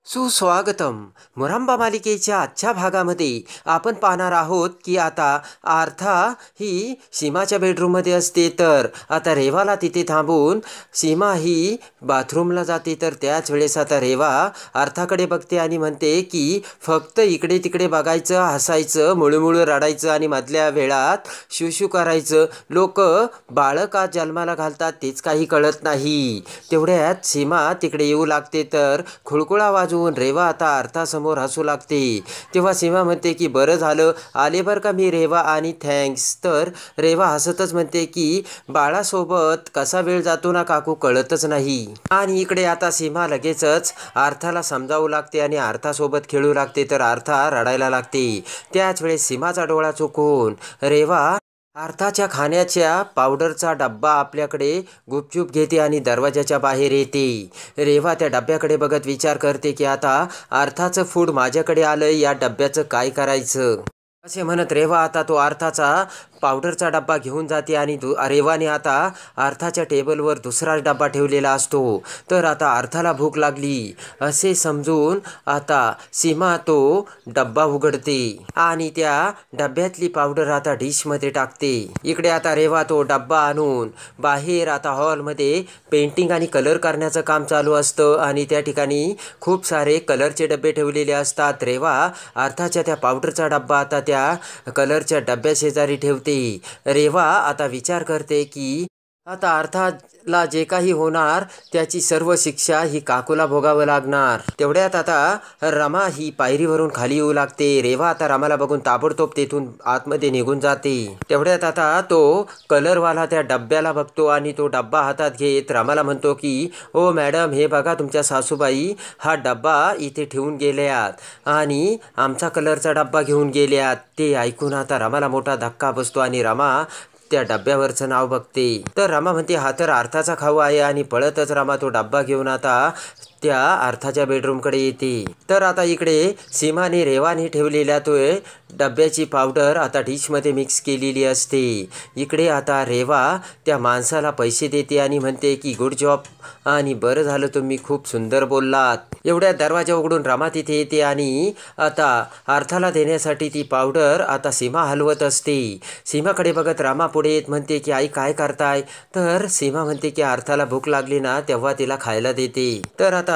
सुस्वागतम. मुरांबा मालिकेच्या आजच्या भागामध्ये आपण पाहणार आहोत की आता आर्था ही सीमाच्या बेडरूममध्ये असते, तर आता रेवाला तिथे थांबून सीमा ही बाथरूमला जाते. तर त्याच वेळेस आता रेवा आर्थाकडे बघते आणि म्हणते की फक्त इकडे तिकडे बघायचं, हसायचं, मुळूमुळू रडायचं आणि मधल्या वेळात शू करायचं. लोक बाळं का जन्माला घालतात तेच काही कळत नाही. तेवढ्यात सीमा तिकडे येऊ लागते, तर खुळखुळा वाजवून रेवा आता अर्थासमोर हसू लागते. तेव्हा सीमा म्हणते की बरं झालं आले बरं का मी रेवा, आणि थँक्स. तर रेवा हसतच म्हणते की बाळासोबत कसा वेळ जातो ना काकू कळतच नाही. आणि इकडे आता सीमा लगेचच अर्थाला समजावू लागते आणि अर्थासोबत खेळू लागते, तर अर्था रडायला लागते. त्याच वेळेस सीमाचा डोळा चुकून रेवा अर्थाच्या खाण्याच्या पावडरचा डब्बा आपल्याकडे गुपचूप घेते आणि दरवाजाच्या बाहेर येते. रेवा त्या डब्याकडे बघत विचार करते की आता अर्थाचं फूड माझ्याकडे आलं, या डब्याचं काय करायचं असे म्हणत रेवा आता तो अर्थाचा पावडरचा डब्बा घेऊन जाते आणि रेवाने आता अर्थाच्या टेबलवर दुसरा डब्बा ठेवलेला असतो. तर आता अर्थाला भूक लागली असे समजून आता सीमा तो डब्बा उघडते आणि त्या डब्यातली पावडर आता डिशमध्ये टाकते. इकडे आता रेवा तो डब्बा आणून बाहेर आता हॉलमध्ये पेंटिंग आणि कलर करण्याचं काम चालू असतं आणि त्या ठिकाणी खूप सारे कलरचे डबे ठेवलेले असतात. रेवा अर्थाच्या त्या पावडरचा डब्बा आता त्या कलरच्या डब्या शेजारी ठेवते. रेवा आता विचार करते की आता अर्थाला जे काही होणार त्याची सर्व शिक्षा ही काकूला भोगावं लागणार. तेवढ्यात आता रमा ही पायरीवरून खाली येऊ लागते. रेवा आता रमाला बघून ताबडतोब तेथून आतमध्ये निघून जाते. तेवढ्यात आता तो कलरवाला त्या डब्याला बघतो आणि तो डब्बा हातात घेत रमाला म्हणतो की ओ मॅडम, हे बघा तुमच्या सासूबाई हा डब्बा इथे ठेवून गेल्यात आणि आमचा कलरचा डब्बा घेऊन गेल्यात. ते ऐकून आता रमाला मोठा धक्का बसतो आणि रमा त्या डब्यावरचं नाव बघते. तर रमा म्हणते हा तर अर्थाचा खाऊ आहे आणि पळतच रमा तो डब्बा घेऊन आता त्या अर्थाच्या बेडरूमकडे येते. तर आता इकडे सीमाने रेवाने ठेवलेल्या तो डब्याची पावडर आता डिशमध्ये मिक्स केलेली असते. इकडे आता रेवा त्या माणसाला पैसे देते आणि म्हणते की गुड जॉब आणि बरं झालं तुम्ही खूप सुंदर बोललात. एवढ्या दरवाजा उघडून रमा तिथे येते आणि आता अर्थाला देण्यासाठी ती पावडर आता सीमा हलवत असते. सीमाकडे बघत रमा पुढे येत म्हणते की आई काय करताय. तर सीमा म्हणते की अर्थाला भूक लागली ना तेव्हा तिला खायला देते. तर आता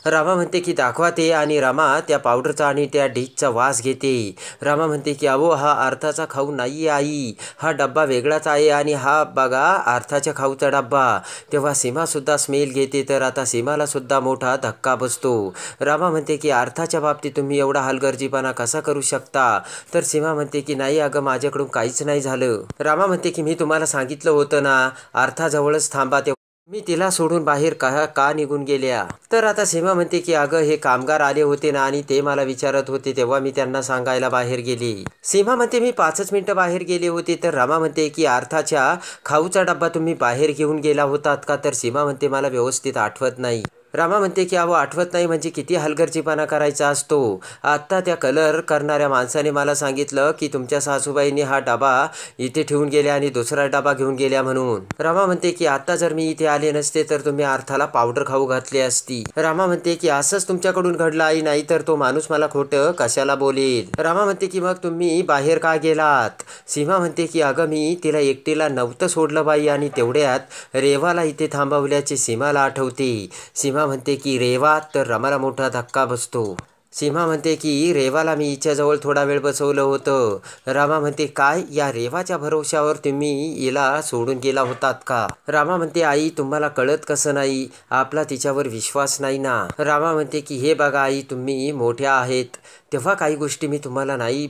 रमा म्हणते की दाखवा ते, आणि रमा त्या पावडरचा आणि त्या डिशचा वास घेते. रमा म्हणते की अहो हा अर्थाचा खाऊ नाही आई, हा डब्बा वेगळाच आहे आणि हा बघा अर्थाच्या खाऊचा डब्बा. तेव्हा सीमा सुद्धा स्मेल घेते. तर आता सीमाला सुद्धा मोठा धक्का बसतो. रमा म्हणते की अर्थाच्या बाबतीत तुम्ही एवढा हलगर्जीपणा कसा करू शकता. तर सीमा म्हणते की नाही अगं माझ्याकडून काहीच नाही झालं. रमा म्हणते की मी तुम्हाला सांगितलं होतं ना अर्थाजवळच थांबा, मी तिला सोडून बाहेर का निघून गेल्या. तर आता सीमा म्हणते की अगं हे कामगार आले होते ना आणि ते मला विचारत होते तेव्हा मी त्यांना सांगायला बाहेर गेली. सीमा म्हणते मी 5च मिनिटं बाहेर गेले होते. तर रमा म्हणते की अर्थाच्या खाऊचा डब्बा तुम्ही बाहेर घेऊन गेला होतात का. तर सीमा म्हणते मला व्यवस्थित आठवत नाही. रमा म्हणते की अहो आठवत नाही म्हणजे किती हलगर्जीपणा करायचा असतो. आत्ता त्या कलर करणाऱ्या माणसाने मला सांगितलं की तुमच्या सासूबाईंनी हा डबा इथे ठेवून गेल्या आणि दुसरा डबा घेऊन गेल्या म्हणून. रमा म्हणते की आता जर मी इथे आले नसते तर तुम्ही अर्थाला पावडर खाऊ घातली असती. रमा म्हणते की असंच तुमच्याकडून घडलं आई, नाही तर तो माणूस मला खोटं कशाला बोलेल. रमा म्हणते की मग तुम्ही बाहेर का गेलात. सीमा म्हणते की अगं मी तिला एकटीला नव्हतं सोडलं बाई, आणि तेवढ्यात रेवाला इथे थांबवल्याचे सीमाला आठवते. सीमा म्हणते की रेवा. तर रमाला मोठा धक्का बसतो. सीमा म्हणते की रेवाला मी हिच्याजवळ थोडा वेळ बसवलं होतं. रमा म्हणते काय, या रेवाच्या भरोश्यावर तुम्ही हिला सोडून गेला होतात का. रमा म्हणते आई तुम्हाला कळत कसं नाही, आपला तिच्यावर विश्वास नाही ना. रमा म्हणते की हे बघा आई तुम्ही मोठ्या आहेत तेव्हा काही गोष्टी मी तुम्हाला नाही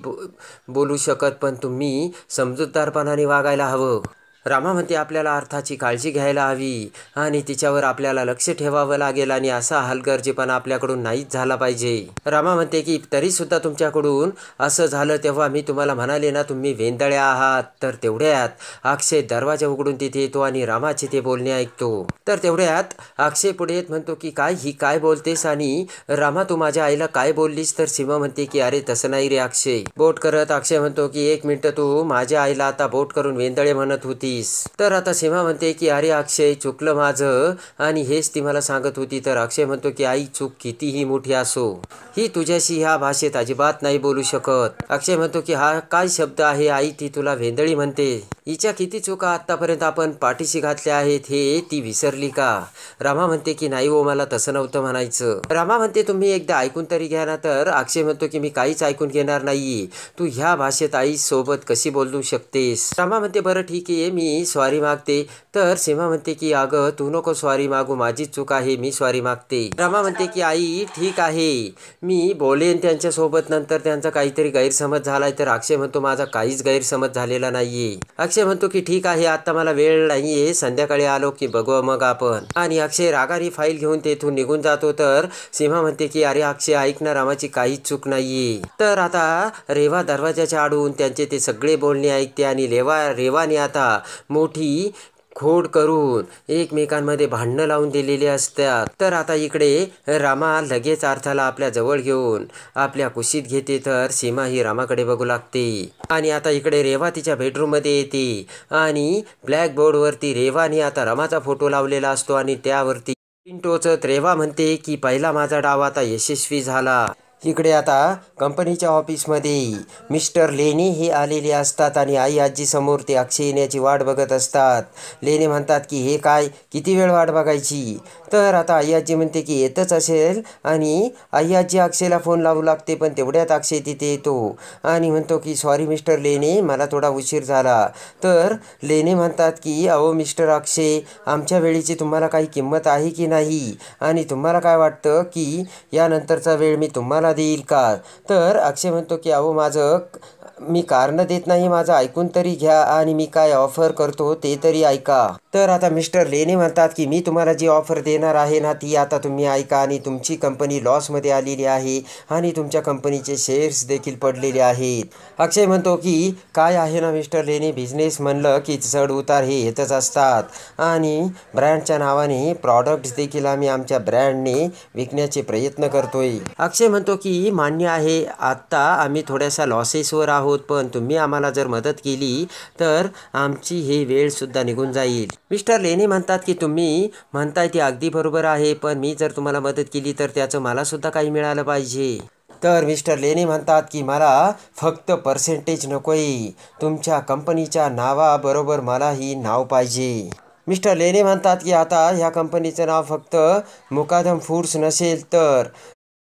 बोलू शकत, पण तुम्ही समजूतदारपणाने वागायला हवं. रमा म्हणते आपल्याला अर्थाची काळजी घ्यायला हवी आणि तिच्यावर आपल्याला लक्ष ठेवावं लागेल आणि असा हलगर्जीपणा आपल्याकडून नाहीच झाला पाहिजे. रमा म्हणते की तरीसुद्धा तुमच्याकडून असं झालं तेव्हा मी तुम्हाला म्हणाले ना तुम्ही वेंदळ्या आहात. तर तेवढ्यात अक्षय दरवाजा उघडून तिथे येतो आणि रामाचे ते बोलणे ऐकतो. तर तेवढ्यात अक्षय पुढे येत म्हणतो की काय ही काय बोलतेस आणि रमा तू माझ्या आईला काय बोललीस. तर सीमा म्हणते की अरे तसं नाही रे अक्षय. बोट करत अक्षय म्हणतो की 1 मिनिट, तू माझ्या आईला आता बोट करून वेंदळे म्हणत होती होतीस. तर आता सीमा म्हणते की अरे अक्षय, चुकलं माझं आणि हेच ती मला सांगत होती. तर अक्षय म्हणतो की आई, चूक कितीही मोठी असो, ही तुझ्याशी ह्या भाषेत अजिबात नाही बोलू शकत. अक्षय म्हणतो की हा काय शब्द आहे आई, ती तुला वेंदळी म्हणते. हिच्या किती चुका आतापर्यंत आपण पाठीशी घातल्या आहेत हे ती विसरली का? रमा म्हणते की नाही हो, मला तसं नव्हतं म्हणायचं. रमा म्हणते तुम्ही एकदा ऐकून तरी घ्या ना. तर अक्षय म्हणतो की मी काहीच ऐकून घेणार नाहीये. तू ह्या भाषेत आई सोबत कशी बोलू शकतेस? रमा म्हणते बरं ठीक आहे, मी सॉरी मागते. तर सीमा म्हणते की अगं तू नको सॉरी मागू, माझी चूक आहे, मी सॉरी मागते. रमा म्हणते की आई ठीक आहे, मी बोलेन त्यांच्यासोबत, नंतर त्यांचा काहीतरी गैरसमज झालाय. तर अक्षय म्हणतो माझा काहीच गैरसमज झालेला नाहीये. अक्षय म्हणतो की ठीक आहे, आता मला वेळ नाहीये, संध्याकाळी आलो की बघू मग आपण. आणि अक्षय रागाने फाईल घेऊन तेथून निघून जातो. तर सीमा म्हणते की अरे अक्षय ऐक ना, रामाची काहीच चूक नाहीये. तर आता रेवा दरवाजाच्या आडून त्यांचे ते सगळे बोलणे ऐकते आणि रेवाने आता मोठी खोड करून एकमेकांमध्ये भांडणं लावून दिलेली असतात. तर आता इकडे रामा लगेच अर्थाला आपल्या जवळ घेऊन आपल्या कुशीत घेते. तर सीमा ही रामाकडे बघू लागते आणि आता इकडे रेवा तिच्या बेडरूममध्ये येते आणि ब्लॅकबोर्डवरती रेवाने आता रमाचा फोटो लावलेला असतो आणि त्यावरती टोचत रेवा म्हणते की पहिला माझा डाव आता यशस्वी झाला. इकडे आता कंपनीच्या ऑफिसमध्ये मिस्टर लेने हे आलेले असतात आणि आई आजी समोर ते अक्षय येण्याची वाट बघत असतात. लेने म्हणतात की हे काय, किती वेळ वाट बघायची? तर आता आई आजी म्हणते की येतच असेल आणि आई आजी अक्षयला फोन लावू लागते. पण तेवढ्यात अक्षय तिथे येतो आणि म्हणतो की सॉरी मिस्टर लेने, मला थोडा उशीर झाला. तर लेने म्हणतात की अहो मिस्टर अक्षय, आमच्या वेळेची तुम्हाला काही किंमत आहे की नाही आणि तुम्हाला काय वाटतं की यानंतरचा वेळ मी तुम्हाला देईल का? तर अक्षय म्हणतो की अहो मी कारण देत नाही, माझं ऐकून तरी घ्या आणि मी काय ऑफर करतो ते तरी ऐका. तर आता मिस्टर लेने म्हणतात की मी तुम्हाला जी ऑफर देणार आहे ना ती आता तुम्ही ऐका आणि तुमची कंपनी लॉसमध्ये आलेली आहे आणि तुमच्या कंपनीचे शेअर्स देखील पडलेले आहेत. अक्षय म्हणतो की काय आहे ना मिस्टर लेने, बिझनेस म्हणलं की चढ उतार हे येतच असतात आणि ब्रँडच्या नावाने प्रॉडक्ट्स देखील आम्ही आमच्या ब्रँडने विकण्याचे प्रयत्न करतोय. अक्षय म्हणतो की मान्य आहे, आत्ता आम्ही थोड्याशा लॉसेसवर आहोत, पण तुम्ही आम्हाला जर मदत केली तर आमची ही वेळ सुद्धा निघून जाईल. मिस्टर लेने म्हणतात की तुम्ही म्हणताय ते अगदी बरोबर आहे, पण मी जर तुम्हाला मदत केली तर त्याचं मला सुद्धा काही मिळालं पाहिजे. तर मिस्टर लेने म्हणतात की मला फक्त पर्सेंटेज नकोय, तुमच्या कंपनीच्या नावाबरोबर मलाही नाव पाहिजे. मिस्टर लेने म्हणतात की आता ह्या कंपनीचं नाव फक्त मुकादम फूड्स नसेल तर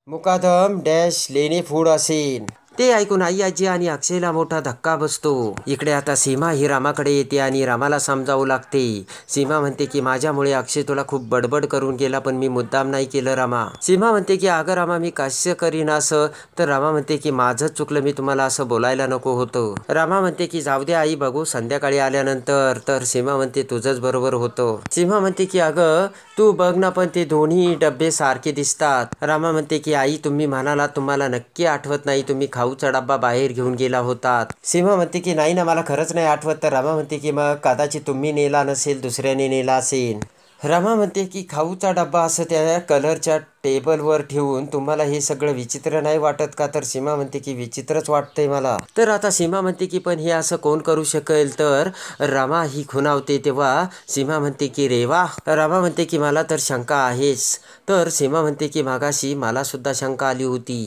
मुकादम डॅश लेने फूड असेल. ते ऐकून आई आजी आणि अक्षयला मोठा धक्का बसतो. इकडे आता सीमा ही रामाकडे येते आणि रामाला समजावू लागते. सीमा म्हणते की माझ्यामुळे अक्षय तुला खूप बडबड करून गेला, पण मी मुद्दाम नाही केलं रामा. सीमा म्हणते की अगं रामा, मी कसं करीन असं? तर रामा म्हणते की माझंच चुकलं, मी तुम्हाला असं बोलायला नको होतं. रामा म्हणते की जाऊ दे आई, बघू संध्याकाळी आल्यानंतर. तर सीमा म्हणते तुझंच बरोबर होतं. सीमा म्हणते की अगं तू बघ ना, पण ते दोन्ही डब्बे सारखे दिसतात. रामा म्हणते की आई तुम्ही म्हणालात तुम्हाला नक्की आठवत नाही, तुम्ही खाऊचा डब्बा बाहेर घेऊन गेला होतात. सीमा म्हणते की नाही ना, मला खरंच नाही आठवत. तर रामा म्हणते की मग कदाचित तुम्ही नेला नसेल, दुसऱ्याने नेला असेल. रमा म्हणते की खाऊचा डब्बा असं त्या कलरच्या टेबलवर ठेवून तुम्हाला हे सगळं विचित्र नाही वाटत का? तर सीमा म्हणते की विचित्रच वाटतंय मला. तर आता सीमा म्हणते की पण हे असं कोण करू शकेल? तर रमा ही खुणावते. तेव्हा सीमा म्हणते की रेवा. रमा म्हणते की मला तर शंका आहेच. तर सीमा म्हणते की मागाशी मला सुद्धा शंका आली होती.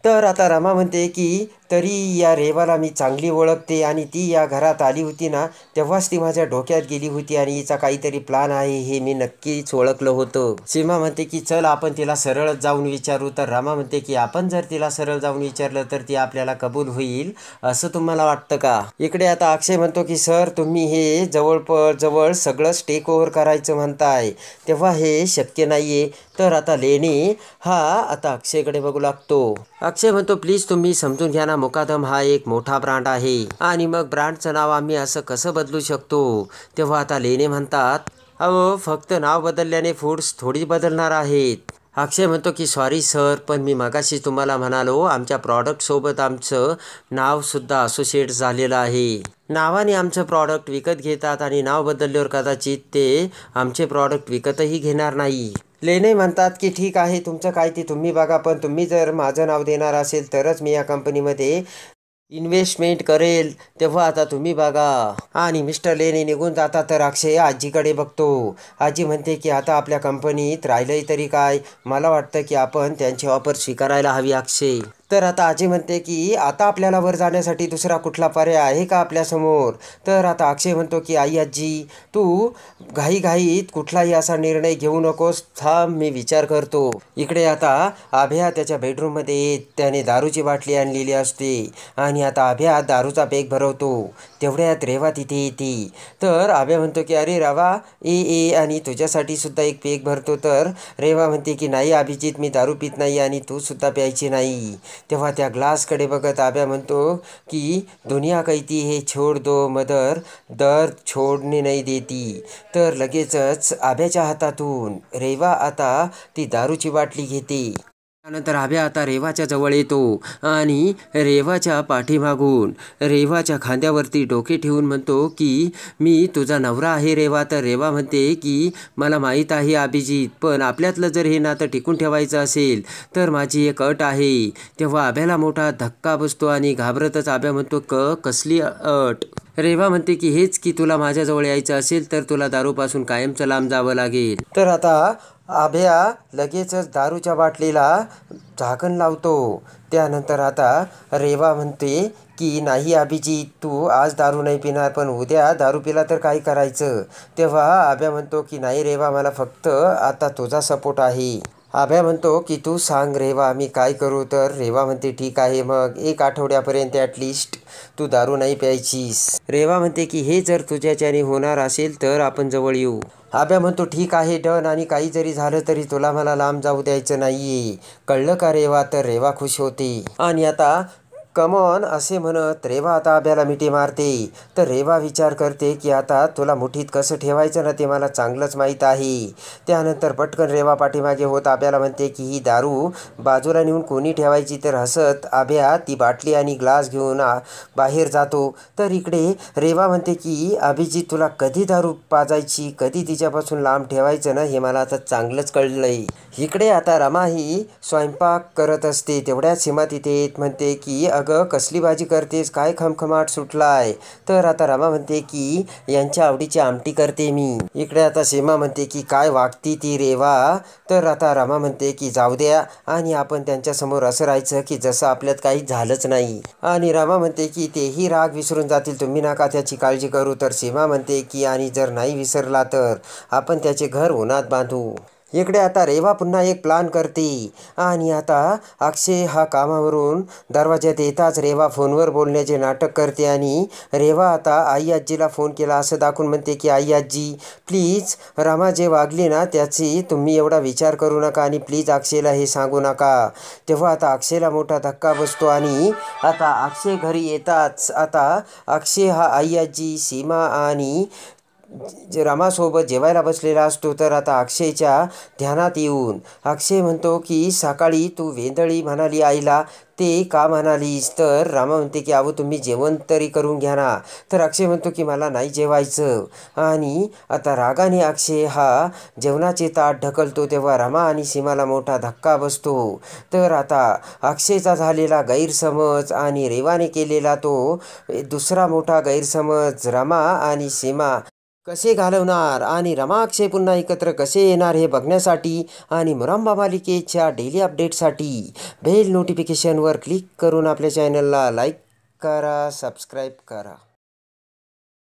तर आता रमा म्हणते की तरी या रेवाला मी चांगली ओळखते आणि ती या घरात आली होती ना तेव्हाच ती माझ्या डोक्यात गेली होती आणि हिचा काहीतरी प्लान आहे हे मी नक्कीच ओळखलं होतं. सीमा म्हणते की चल आपण तिला सरळच जाऊन विचारू. तर रमा म्हणते की आपण जर तिला सरळ जाऊन विचारलं तर ती आपल्याला कबूल होईल असं तुम्हाला वाटतं का? इकडे आता अक्षय म्हणतो की सर तुम्ही हे जवळ सगळंच टेक ओव्हर करायचं म्हणताय, तेव्हा हे शक्य नाहीये. तर आता लेने हा आता अक्षयकडे बघू लागतो. अक्षय म्हणतो प्लीज तुम्ही समजून घ्या ना, मुकादम हा एक मोठा ब्रँड आहे आणि मग ब्रँडचं नाव आम्ही असं कसं बदलू शकतो? तेव्हा आता लेने म्हणतात अहो फक्त नाव बदलल्याने फूड्स थोडी बदलणार आहेत. अक्षय म्हणतो की सॉरी सर, पण मी मगाशी तुम्हाला म्हणालो आमच्या प्रॉडक्टसोबत आमचं नावसुद्धा असोसिएट झालेलं आहे. नावाने आमचं प्रॉडक्ट विकत घेतात आणि नाव बदलल्यावर कदाचित ते आमचे प्रॉडक्ट विकतही घेणार नाही. लेने म्हणतात की ठीक आहे तुमचं काय ते तुम्ही बघा, पण तुम्ही जर माझं नाव देणार असेल तरच मी या कंपनीमध्ये इन्व्हेस्टमेंट करेल तेव्हा आता तुम्ही बघा. आणि मिस्टर लेनी निघून जातात तर अक्षय आजीकडे बघतो. आजी म्हणते की आता आपल्या कंपनीत राहिलंय तरी काय, मला वाटतं की आपण त्यांची ऑफर स्वीकारायला हवी अक्षय. तर आता आजी म्हणते की आता आपल्याला वर जाण्यासाठी दुसरा कुठला पर्याय आहे का आपल्यासमोर. तर आता अक्षय म्हणतो की आई आजी तू घाईघाईत कुठलाही असा निर्णय घेऊ नकोस, थांब मी विचार करतो. इकडे आता आभ्या त्याच्या बेडरूममध्ये त्याने दारूची बाटली आणलेली असते आणि आता आभ्या दारूचा पेग भरवतो. तेवढ्यात रेवा तिथे येते. तर आभ्या म्हणतो की अरे रावा ए आणि तुझ्यासाठी सुद्धा एक पेग भरतो. तर रेवा म्हणते की नाही अभिजित, मी दारू पित नाही आणि तू सुद्धा प्यायची नाही. तेव्हा त्या ग्लासकडे बघत आभ्या म्हणतो की दुनिया कहती है छोड़ दो मदर, दर्द छोडने नाही देती. तर लगेचच आभ्याच्या हातातून रेवा आता ती दारूची बाटली घेते. त्यानंतर आभ्या आता रेवाच्या जवळ येतो आणि रेवाच्या पाठीमागून रेवाच्या खांद्यावरती डोके ठेवून म्हणतो की मी तुझा नवरा आहे रेवा. तर रेवा म्हणते की मला माहीत आहे अभिजित, पण आपल्यातलं जर हे नातं टिकून ठेवायचं असेल तर माझी एक अट आहे. तेव्हा आभ्याला मोठा धक्का बसतो आणि घाबरतच आभ्या म्हणतो कसली अट. रेवा म्हणते की हेच की तुला माझ्याजवळ यायचं असेल तर तुला दारूपासून कायमचं लांब जावं लागेल. तर आता आभ्या लगेचच दारूच्या बाटलीला झाकण लावतो. त्यानंतर आता रेवा म्हणते की नाही अभिजित, तू आज दारू नाही पिणार पण उद्या दारू पिला तर काय करायचं. तेव्हा आभ्या म्हणतो की नाही रेवा, मला फक्त आता तुझा सपोर्ट आहे. आभ्या म्हणतो की तू सांग रेवा मी काय करू. तर रेवा म्हणते ठीक आहे, मग 1 आठवड्यापर्यंत ॲटलिस्ट तू दारू नाही प्यायचीस. रेवा म्हणते की हे जर तुझ्याच्याने होणार असेल तर आपण जवळ येऊ. आभ्या म्हणतो ठीक आहे डन, आणि काही जरी झालं तरी तुला मला लांब जाऊ द्यायचं नाहीये, कळलं का रेवा. तर रेवा खुश होते आणि आता कमॉन असे म्हणत रेवा आता आभ्याला मिठी मारते. तर रेवा विचार करते की आता तुला मुठीत कसं ठेवायचं ना ते मला चांगलंच माहीत आहे. त्यानंतर पटकन रेवा पाठीमागे होत आभ्याला म्हणते की ही दारू बाजूला नेऊन कोणी ठेवायची. तर हसत आभ्या ती बाटली आणि ग्लास घेऊन बाहेर जातो. तर इकडे रेवा म्हणते की अभिजित तुला कधी दारू पाजायची, कधी तिच्यापासून लांब ठेवायचं ना हे मला आता चांगलंच कळलंय. इकडे आता रमा ही स्वयंपाक करत असते. तेवढ्यात सीमा तिथे येत म्हणते की अगं कसली भाजी करतेस, काय खमखमाट सुटलाय. तर आता रमा म्हणते की यांच्या आवडीची आमटी करते मी. इकडे आता सीमा म्हणते की काय वागती ती रेवा. तर आता रमा म्हणते की जाऊ द्या आणि आपण त्यांच्यासमोर असं राहायचं की जसं आपल्यात काही झालंच नाही. आणि रमा म्हणते की तेही राग विसरून जातील, तुम्ही नका त्याची काळजी करू. तर सीमा म्हणते की आणि जर नाही विसरला तर आपण त्याचे घर उन्हात बांधू. इकडे आता रेवा पुन्हा एक प्लान करते आणि आता अक्षय हा कामावरून दरवाज्यात येताच रेवा फोनवर बोलण्याचे नाटक करते आणि रेवा आता आई आजीला फोन केला असं दाखवून म्हणते की आई आजी प्लीज रमा जे वागली ना त्याची तुम्ही एवढा विचार करू नका आणि प्लीज अक्षयला हे सांगू नका. तेव्हा आता अक्षयला मोठा धक्का बसतो आणि आता अक्षय घरी येताच आता अक्षय हा आई आजी सीमा आणि रमासोबत जेवायला बसलेला असतो. तर आता अक्षयच्या ध्यानात येऊन अक्षय म्हणतो की सकाळी तू वेंदळी म्हणाली आईला, ते का म्हणालीस. तर रमा म्हणते की अहो तुम्ही जेवण तरी करून घ्या ना. तर अक्षय म्हणतो की मला नाही जेवायचं आणि आता रागाने अक्षय हा जेवणाचे ताट ढकलतो. तेव्हा रमा आणि सीमाला मोठा धक्का बसतो. तर आता अक्षयचा झालेला गैरसमज आणि रेवाने केलेला तो दुसरा मोठा गैरसमज रमा आणि सीमा कसे घालवणार आणि रमा अक्षय पुन्हा एकत्र कसे येणार हे बघण्यासाठी आणि मुरंबा मालिकेच्या डेली अपडेटसाठी बेल नोटिफिकेशनवर क्लिक करून आपल्या चॅनलला लाईक करा, सबस्क्राईब करा.